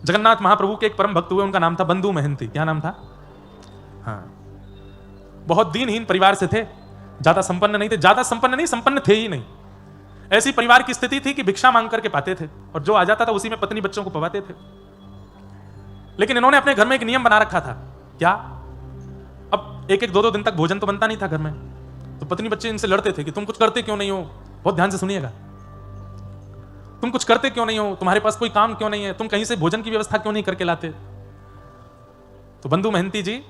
जगन्नाथ महाप्रभु के एक परम भक्त हुए, उनका नाम था बंधु महंती। क्या नाम था? हाँ, बहुत दीनहीन परिवार से थे, ज्यादा संपन्न नहीं थे, ज्यादा संपन्न नहीं, संपन्न थे ही नहीं। ऐसी परिवार की स्थिति थी कि भिक्षा मांग करके पाते थे, और जो आ जाता था उसी में पत्नी बच्चों को पवाते थे। लेकिन इन्होंने अपने घर में एक नियम बना रखा था। क्या? अब एक एक दो दो दिन तक भोजन तो बनता नहीं था घर में, तो पत्नी बच्चे इनसे लड़ते थे कि तुम कुछ करते क्यों नहीं हो। बहुत ध्यान से सुनिएगा, तुम कुछ करते क्यों नहीं हो, तुम्हारे पास कोई काम क्यों नहीं है, तुम कहीं से भोजन की व्यवस्था क्यों नहीं करके लाते। तो बंधु महंती जी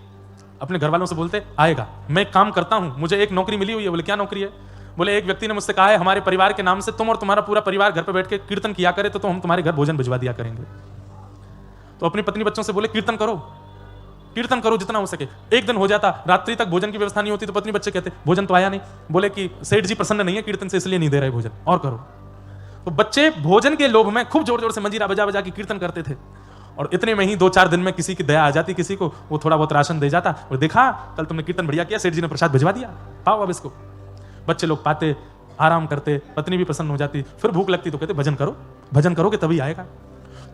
अपने घर वालों से बोलते, आएगा, मैं एक काम करता हूं, मुझे एक नौकरी मिली हुई है। बोले क्या नौकरी है? बोले एक व्यक्ति ने मुझसे कहा है हमारे परिवार के नाम से तुम और तुम्हारा पूरा परिवार घर पे बैठ के कीर्तन किया करे तो हम तुम्हारे घर भोजन भिजवा दिया करेंगे। तो अपनी पत्नी बच्चों से बोले कीर्तन करो, कीर्तन करो जितना हो सके। एक दिन हो जाता, रात्रि तक भोजन की व्यवस्था नहीं होती, तो पत्नी बच्चे कहते भोजन तो आया नहीं। बोले कि सेठ जी प्रसन्न नहीं है कीर्तन से, इसलिए नहीं दे रहे भोजन, और करो। तो बच्चे भोजन के लोभ में खूब जोर जोर से मंजीरा बजा बजा के कीर्तन करते थे, और इतने में ही 2-4 दिन में किसी की दया आ जाती, किसी को वो थोड़ा बहुत राशन दे जाता, और देखा कल तुमने कीर्तन बढ़िया किया, सेठ जी ने प्रसाद भिजवा दिया, पाओ अब इसको। बच्चे लोग पाते, आराम करते, पत्नी भी प्रसन्न हो जाती। फिर भूख लगती तो कहते भजन करोगे तभी आएगा।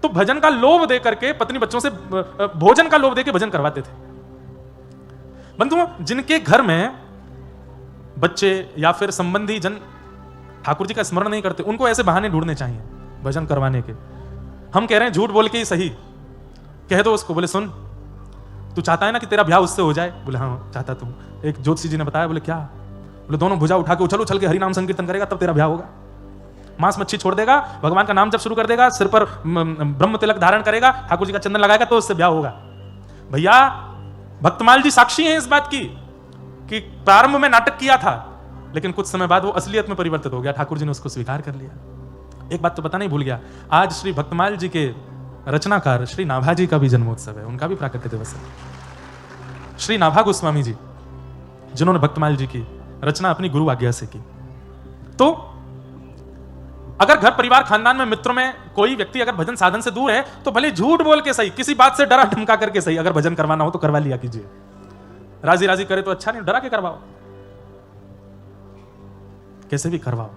तो भजन का लोभ दे करके पत्नी बच्चों से भोजन का लोभ दे के भजन करवाते थे। बंधुओं, जिनके घर में बच्चे या फिर संबंधी जन ठाकुर जी का स्मरण नहीं करते, उनको ऐसे बहाने ढूंढने चाहिए भजन करवाने के। हम कह रहे हैं झूठ बोल के ही सही, कह दो उसको। बोले सुन, तू चाहता है ना कि तेरा ब्याह उससे हो जाए? बोले हाँ चाहता तू। एक ज्योतिषी जी ने बताया। बोले क्या? बोले दोनों भुजा उठा के उछल उछल के हरि नाम संकीर्तन करेगा तब तेरा ब्याह होगा। मांस मच्छी छोड़ देगा, भगवान का नाम जब शुरू कर देगा, सिर पर ब्रह्म तिलक धारण करेगा, ठाकुर जी का चंदन लगाएगा तो उससे ब्याह होगा। भैया भक्तमाल जी साक्षी हैं इस बात की कि प्रारंभ में नाटक किया था, लेकिन कुछ समय बाद वो असलियत में परिवर्तित हो गया, ठाकुर जी ने उसको स्वीकार कर लिया। एक बात तो पता नहीं भूल गया, आज श्री भक्तमाल जी के रचनाकार श्री नाभा जी का भी जन्मोत्सव है, उनका भी प्राकट्य दिवस है। श्री नाभा गोस्वामी जी, जिन्होंने भक्तमाल जी की रचना अपनी गुरु आज्ञा से की। तो अगर घर परिवार खानदान में मित्रों में कोई व्यक्ति अगर भजन साधन से दूर है, तो भले झूठ बोल के सही, किसी बात से डरा धमका करके सही, अगर भजन करवाना हो तो करवा लिया कीजिए। राजी राजी करे तो अच्छा नहीं, डरा के करवाओ, कैसे भी करवाओ।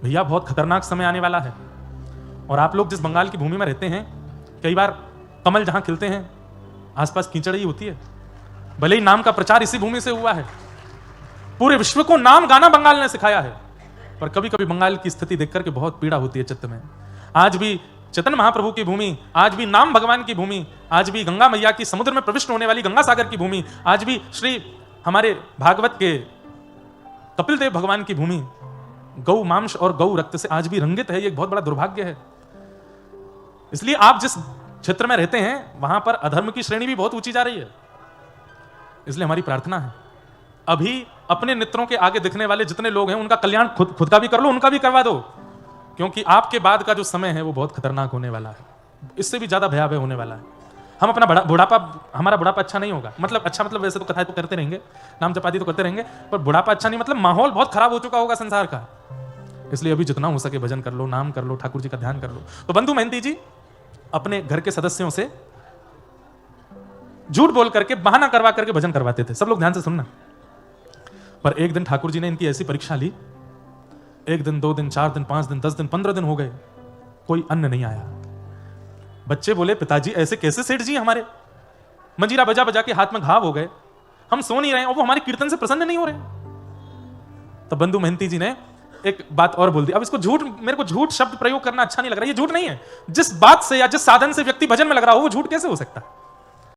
भैया बहुत खतरनाक समय आने वाला है, और आप लोग जिस बंगाल की भूमि में रहते हैं, कई बार कमल जहां खिलते हैं आसपास कीचड़ ही होती है। भले ही नाम का प्रचार इसी भूमि से हुआ है, पूरे विश्व को नाम गाना बंगाल ने सिखाया है, पर कभी कभी बंगाल की स्थिति देख करके बहुत पीड़ा होती है चित्त में। आज भी चैतन्य महाप्रभु की भूमि, आज भी नाम भगवान की भूमि, आज भी गंगा मैया की समुद्र में प्रविष्ट होने वाली गंगा सागर की भूमि, आज भी श्री हमारे भागवत के कपिल देव भगवान की भूमि गौ मांस और गौ रक्त से आज भी रंगित है। ये एक बहुत बड़ा दुर्भाग्य है। इसलिए आप जिस क्षेत्र में रहते हैं वहां पर अधर्म की श्रेणी भी बहुत ऊंची जा रही है। इसलिए हमारी प्रार्थना है, अभी अपने नेत्रों के आगे दिखने वाले जितने लोग हैं उनका कल्याण खुद का भी कर लो, उनका भी करवा दो, क्योंकि आपके बाद का जो समय है वो बहुत खतरनाक होने वाला है, इससे भी ज्यादा भयावह होने वाला है। हम अपना बुढ़ापा, हमारा बुढ़ापा अच्छा नहीं होगा, मतलब वैसे तो कथाएं तो करते रहेंगे, नाम जपाती तो करते रहेंगे, पर बुढ़ापा अच्छा नहीं, मतलब माहौल बहुत खराब हो चुका होगा संसार का। इसलिए अभी जितना हो सके भजन कर लो, नाम कर लो, ठाकुर जी का ध्यान कर लो। तो बंधु महंती जी अपने घर के सदस्यों से झूठ बोल करके, बहाना करवा करके भजन करवाते थे। सब लोग ध्यान से सुनना। पर एक दिन ठाकुर जी ने इनकी ऐसी परीक्षा ली, 1 दिन 2 दिन 4 दिन 5 दिन 10 दिन 15 दिन हो गए, कोई अन्न नहीं आया। बच्चे बोले पिताजी ऐसे कैसे सेठ जी, हमारे मंजीरा बजा बजा के हाथ में घाव हो गए, हम सो नहीं रहे और वो हमारे कीर्तन से प्रसन्न नहीं हो रहे। तब बंधु महंती जी ने एक बात और बोल दी। अब इसको झूठ, मेरे को झूठ शब्द प्रयोग करना अच्छा नहीं लग रहा, ये झूठ नहीं है। जिस बात से या जिस साधन से व्यक्ति भजन में लग रहा हो वो झूठ कैसे हो सकता है?